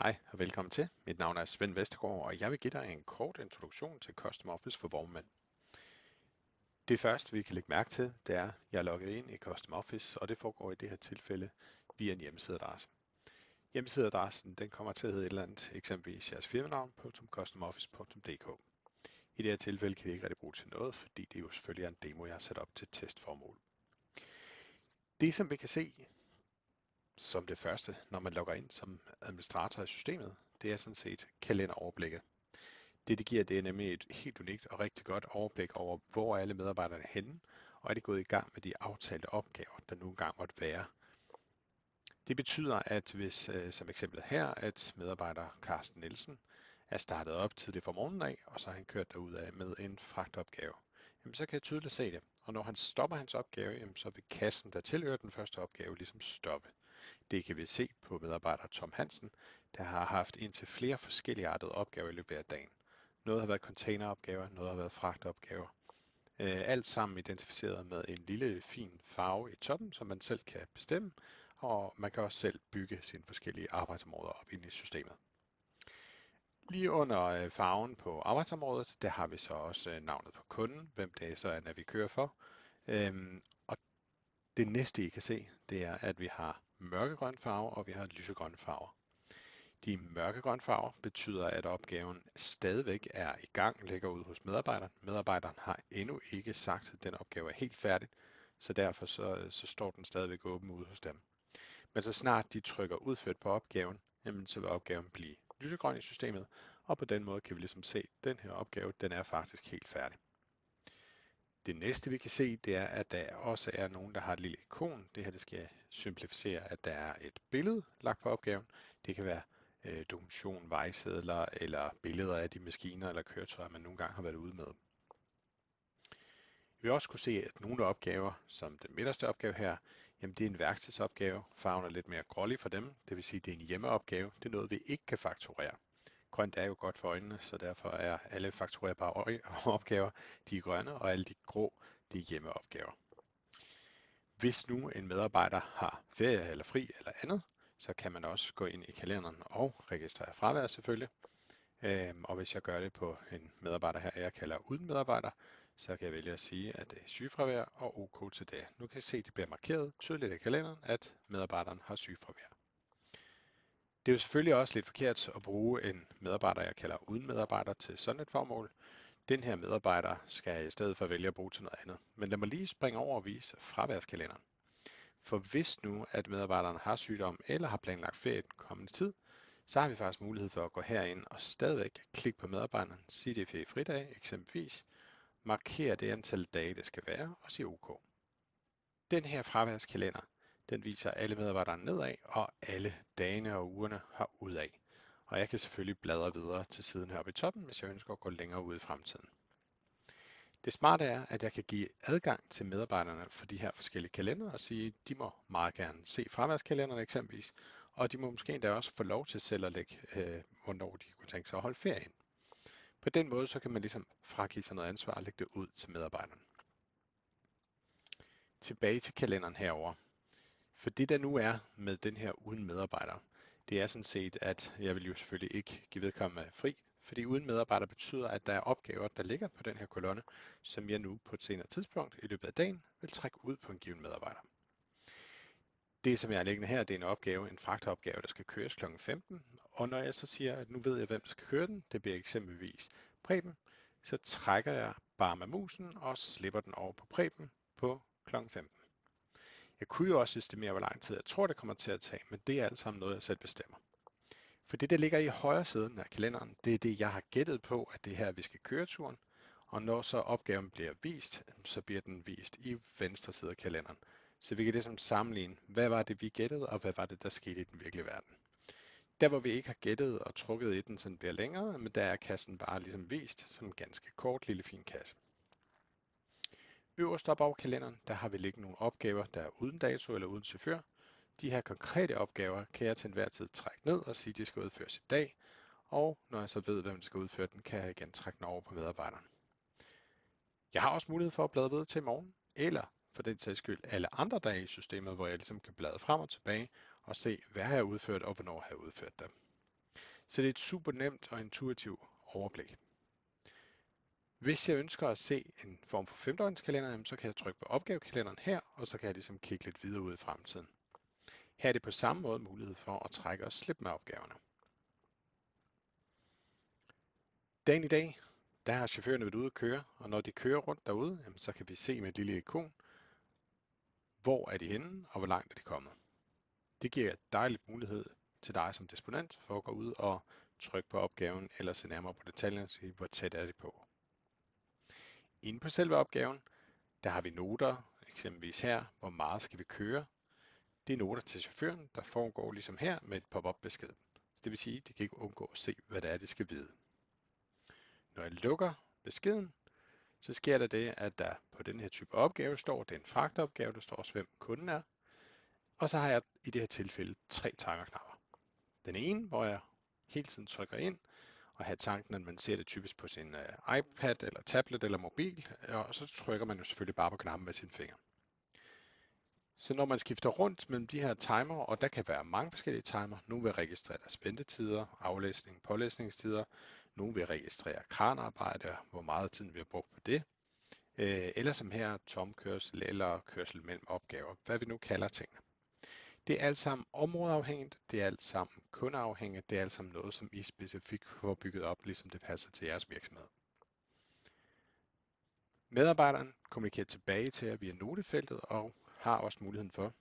Hej og velkommen til. Mit navn er Svend Vestergaard, og jeg vil give dig en kort introduktion til Custom Office for vognmænd. Det første, vi kan lægge mærke til, det er, at jeg er logget ind i Custom Office, og det foregår i det her tilfælde via en hjemmesideadresse. Hjemmesideadressen den kommer til at hedde et eller andet, eksempelvis jeres firmanavn.customoffice.dk. I det her tilfælde kan vi ikke rigtig bruge til noget, fordi det jo selvfølgelig er en demo, jeg har sat op til testformål. Det, som vi kan se som det første, når man logger ind som administrator i systemet, det er sådan set kalenderoverblikket. Det giver, det er nemlig et helt unikt og rigtig godt overblik over, hvor alle medarbejderne er henne, og er de gået i gang med de aftalte opgaver, der nu engang måtte være. Det betyder, at hvis, som eksemplet her, at medarbejder Carsten Nielsen er startet op tidligt fra morgenen af, og så har han kørt derudad med en fragtopgave, jamen så kan jeg tydeligt se det. Og når han stopper hans opgave, jamen så vil kassen, der tilhører den første opgave, ligesom stoppe. Det kan vi se på medarbejder Tom Hansen, der har haft indtil flere forskellige artede opgaver i løbet af dagen. Noget har været containeropgaver, noget har været fragtopgaver. Alt sammen identificeret med en lille fin farve i toppen, som man selv kan bestemme, og man kan også selv bygge sine forskellige arbejdsområder op ind i systemet. Lige under farven på arbejdsområdet, der har vi så også navnet på kunden, hvem det så er navigør for. Og det næste I kan se, det er, at vi har mørkegrøn farve, og vi har lysegrøn farve. De mørkegrønne farver betyder, at opgaven stadigvæk er i gang, ligger ude hos medarbejderen. Medarbejderen har endnu ikke sagt, at den opgave er helt færdig, så derfor så står den stadigvæk åben ude hos dem. Men så snart de trykker udført på opgaven, jamen så vil opgaven blive lysegrøn i systemet, og på den måde kan vi ligesom se, at den her opgave, den er faktisk helt færdig. Det næste vi kan se, det er, at der også er nogen, der har et lille ikon. Det her det skal simplificere, at der er et billede lagt på opgaven. Det kan være dokumentation, vejsedler eller billeder af de maskiner eller køretøjer, man nogle gange har været ude med. Vi vil også kunne se, at nogle opgaver, som den midterste opgave her, jamen det er en værkstedsopgave. Farven er lidt mere grålig for dem, det vil sige, at det er en hjemmeopgave. Det er noget, vi ikke kan fakturere. Grønt er jo godt for øjnene, så derfor er alle fakturerbare opgaver, de er grønne, og alle de grå, de er hjemmeopgaver. Hvis nu en medarbejder har ferie eller fri eller andet, så kan man også gå ind i kalenderen og registrere fravær selvfølgelig. Og hvis jeg gør det på en medarbejder her, jeg kalder uden medarbejder, så kan jeg vælge at sige, at det er sygefravær og OK til det. Nu kan jeg se, at det bliver markeret tydeligt i kalenderen, at medarbejderen har sygefravær. Det er jo selvfølgelig også lidt forkert at bruge en medarbejder, jeg kalder uden medarbejder, til sådan et formål. Den her medarbejder skal jeg i stedet for vælge at bruge til noget andet. Men lad mig lige springe over og vise fraværskalenderen. For hvis nu, at medarbejderen har sygdom eller har planlagt ferie den kommende tid, så har vi faktisk mulighed for at gå herind og stadigvæk klikke på medarbejderen, sige det er feriefridag eksempelvis, markere det antal dage, det skal være og sige OK. Den her fraværskalender, den viser alle medarbejderne nedad, og alle dagene og ugerne har udad. Og jeg kan selvfølgelig bladre videre til siden her oppe i toppen, hvis jeg ønsker at gå længere ud i fremtiden. Det smarte er, at jeg kan give adgang til medarbejderne for de her forskellige kalendere og sige, at de må meget gerne se fraværskalenderen eksempelvis, og de må måske endda også få lov til selv at lægge, hvornår de kunne tænke sig at holde ferie ind. På den måde så kan man ligesom fragive sig noget ansvar og lægge det ud til medarbejderne. Tilbage til kalenderen herover. For det der nu er med den her uden medarbejdere, det er sådan set, at jeg vil jo selvfølgelig ikke give vedkommende fri, fordi uden medarbejder betyder, at der er opgaver, der ligger på den her kolonne, som jeg nu på et senere tidspunkt i løbet af dagen vil trække ud på en given medarbejder. Det, som jeg er liggende her, det er en opgave, en fragtopgave, der skal køres kl. 15, og når jeg så siger, at nu ved jeg, hvem der skal køre den, det bliver eksempelvis Preben, så trækker jeg bare med musen og slipper den over på Preben på kl. 15. Jeg kunne jo også estimere, hvor lang tid jeg tror, det kommer til at tage, men det er alt sammen noget, jeg selv bestemmer. For det, der ligger i højre siden af kalenderen, det er det, jeg har gættet på, at det her, vi skal køre turen. Og når så opgaven bliver vist, så bliver den vist i venstre side af kalenderen. Så vi kan ligesom sammenligne, hvad var det, vi gættede, og hvad var det, der skete i den virkelige verden. Der, hvor vi ikke har gættet og trukket i den, så den bliver længere, men der er kassen bare ligesom vist som en ganske kort, lille fin kasse. Øverst op over kalenderen, der har vi liggende nogle opgaver, der er uden dato eller uden chauffør. De her konkrete opgaver kan jeg til enhver tid trække ned og sige, at de skal udføres i dag. Og når jeg så ved, hvem der skal udføre den, kan jeg igen trække den over på medarbejderen. Jeg har også mulighed for at bladre videre til i morgen, eller for den sags skyld alle andre dage i systemet, hvor jeg ligesom kan bladre frem og tilbage og se, hvad har jeg udført og hvornår har jeg udført det. Så det er et super nemt og intuitivt overblik. Hvis jeg ønsker at se en form for femdøgnskalender, så kan jeg trykke på opgavekalenderen her, og så kan jeg ligesom kigge lidt videre ud i fremtiden. Her er det på samme måde mulighed for at trække og slippe med opgaverne. Dagen i dag, der har chaufførerne været ude at køre, og når de kører rundt derude, så kan vi se med et lille ikon, hvor er de henne, og hvor langt er de kommet. Det giver dejligt mulighed til dig som disponent for at gå ud og trykke på opgaven, eller se nærmere på detaljerne og sige, hvor tæt er de på. Inde på selve opgaven, der har vi noter, eksempelvis her, hvor meget skal vi køre. Det er noter til chaufføren, der foregår ligesom her med et pop-up besked. Så det vil sige, at de kan ikke undgå at se, hvad det er, de skal vide. Når jeg lukker beskeden, så sker der det, at der på den her type opgave står, det er en fragtopgave, der står også, hvem kunden er. Og så har jeg i det her tilfælde 3 timerknapper. Den ene, hvor jeg hele tiden trykker ind, og have tanken, at man ser det typisk på sin iPad eller tablet eller mobil, og så trykker man jo selvfølgelig bare på knappen med sin finger. Så når man skifter rundt mellem de her timer, og der kan være mange forskellige timer, nogle vil registrere deres ventetider, aflæsning, pålæsningstider, nogle vil registrere kranarbejde, hvor meget tid vi har brugt på det, eller som her tomkørsel eller kørsel mellem opgaver, hvad vi nu kalder tingene. Det er alt sammen områdeafhængigt, det er alt sammen kundeafhængigt, det er alt sammen noget, som I specifikt får bygget op, ligesom det passer til jeres virksomhed. Medarbejderen kommunikerer tilbage til jer via notefeltet og har også muligheden for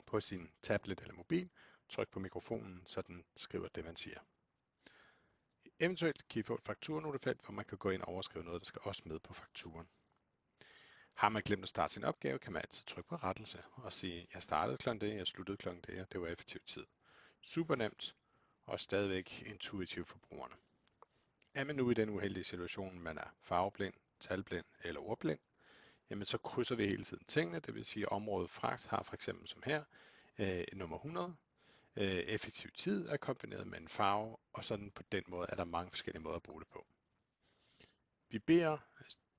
på sin tablet eller mobil, tryk på mikrofonen, så den skriver det, man siger. Eventuelt kan I få et fakturanotefelt, hvor man kan gå ind og overskrive noget, der skal også med på fakturen. Har man glemt at starte sin opgave, kan man altid trykke på rettelse og sige, jeg startede kl. det, jeg sluttede kl. det, og det var effektiv tid. Super nemt og stadigvæk intuitivt for brugerne. Er man nu i den uheldige situation, man er farveblind, talblind eller ordblind, jamen så krydser vi hele tiden tingene, det vil sige, at området fragt har for eksempel som her, nummer 100, effektiv tid er kombineret med en farve, og sådan på den måde er der mange forskellige måder at bruge det på. Vi beder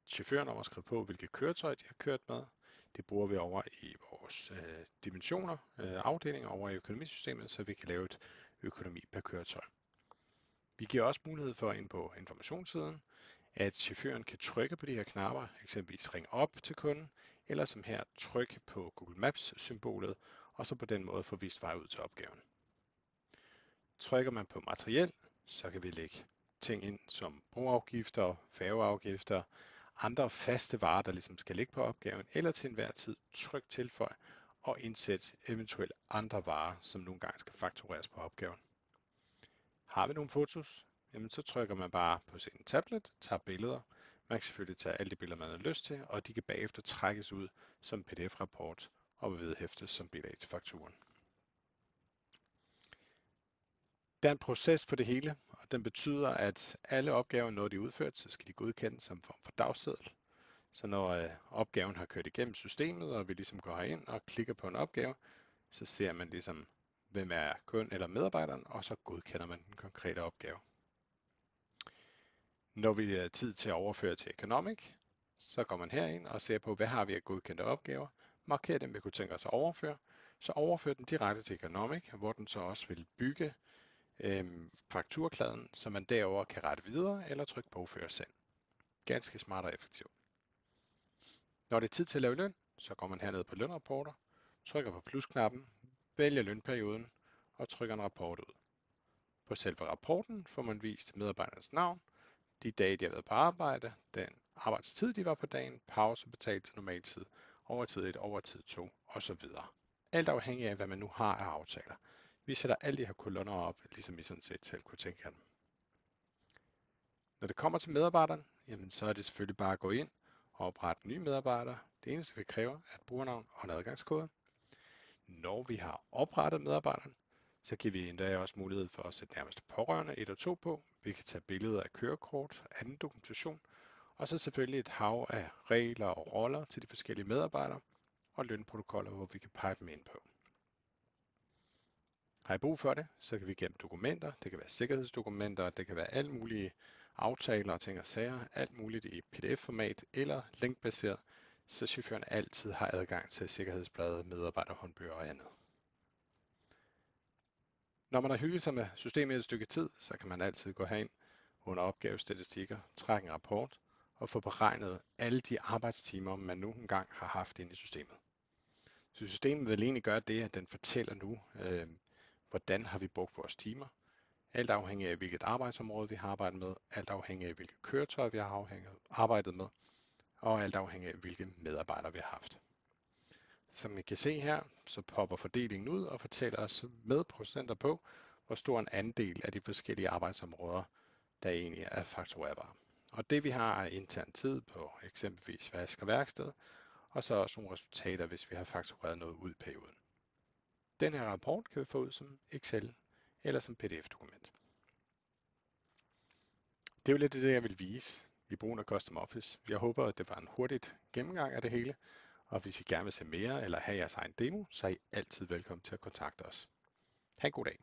chaufføren om at skrive på, hvilke køretøj de har kørt med. Det bruger vi over i vores dimensioner, afdelinger over i økonomisystemet, så vi kan lave et økonomi per køretøj. Vi giver også mulighed for ind på informationssiden, at chaufføren kan trykke på de her knapper, eksempelvis ringe op til kunden, eller som her trykke på Google Maps-symbolet, og så på den måde få vist vej ud til opgaven. Trykker man på materiel, så kan vi lægge ting ind som broafgifter, færgeafgifter, andre faste varer, der ligesom skal ligge på opgaven, eller til enhver tid tryk tilføj og indsæt eventuelt andre varer, som nogle gange skal faktureres på opgaven. Har vi nogle fotos, jamen så trykker man bare på sin tablet, tager billeder. Man kan selvfølgelig tage alle de billeder, man har lyst til, og de kan bagefter trækkes ud som PDF-rapport og vedhæftes som bilag til fakturen. Der er en proces for det hele, og den betyder, at alle opgaver, når de er udført, så skal de godkendes som form for dagseddel. Så når opgaven har kørt igennem systemet, og vi ligesom går herind og klikker på en opgave, så ser man ligesom, hvem er kunden eller medarbejderen, og så godkender man den konkrete opgave. Når vi har tid til at overføre til Economic, så går man herind og ser på, hvad har vi af godkendte opgaver, markerer dem, vi kunne tænke os at overføre, så overfører den direkte til Economic, hvor den så også vil bygge fakturkladen, så man derover kan rette videre eller trykke bogføre send. Ganske smart og effektivt. Når det er tid til at lave løn, så går man herned på lønrapporter, trykker på plusknappen, vælger lønperioden og trykker en rapport ud. På selve rapporten får man vist medarbejdernes navn, de dage, de har været på arbejde, den arbejdstid, de var på dagen, pause betalt til normaltid, overtid 1, overtid 2 osv. Alt afhængig af, hvad man nu har af aftaler. Vi sætter alle de her kolonner op, ligesom I sådan set selv kunne tænke jer dem. Når det kommer til medarbejderen, jamen så er det selvfølgelig bare at gå ind og oprette nye medarbejdere. Det eneste, vi kræver, er et brugernavn og en adgangskode. Når vi har oprettet medarbejderen, så giver vi endda også mulighed for at sætte nærmest pårørende 1 og 2 på. Vi kan tage billeder af kørekort, anden dokumentation, og så selvfølgelig et hav af regler og roller til de forskellige medarbejdere og lønprotokoller, hvor vi kan pege dem ind på. Har I brug for det, så kan vi gemme dokumenter. Det kan være sikkerhedsdokumenter, det kan være alle mulige aftaler og ting og sager, alt muligt i PDF-format eller linkbaseret, så chaufføren altid har adgang til sikkerhedsbladet, medarbejderhåndbøger og andet. Når man har hygget sig med systemet et stykke tid, så kan man altid gå herind under opgavestatistikker, trække en rapport og få beregnet alle de arbejdstimer, man nu engang har haft inde i systemet. Så systemet vil egentlig gøre det, at den fortæller nu, hvordan har vi brugt vores timer, alt afhængig af hvilket arbejdsområde vi har arbejdet med, alt afhængig af hvilke køretøjer vi har arbejdet med, og alt afhængig af hvilke medarbejdere vi har haft. Som I kan se her, så popper fordelingen ud og fortæller os med procenter på, hvor stor en andel af de forskellige arbejdsområder, der egentlig er fakturerbare. Og det vi har er intern tid på eksempelvis vask og værksted, og så også nogle resultater, hvis vi har faktureret noget ud i perioden. Den her rapport kan vi få ud som Excel eller som PDF-dokument. Det er jo lidt det, jeg vil vise i brugen af Custom Office. Jeg håber, at det var en hurtigt gennemgang af det hele, og hvis I gerne vil se mere eller have jeres egen demo, så er I altid velkommen til at kontakte os. Ha' en god dag.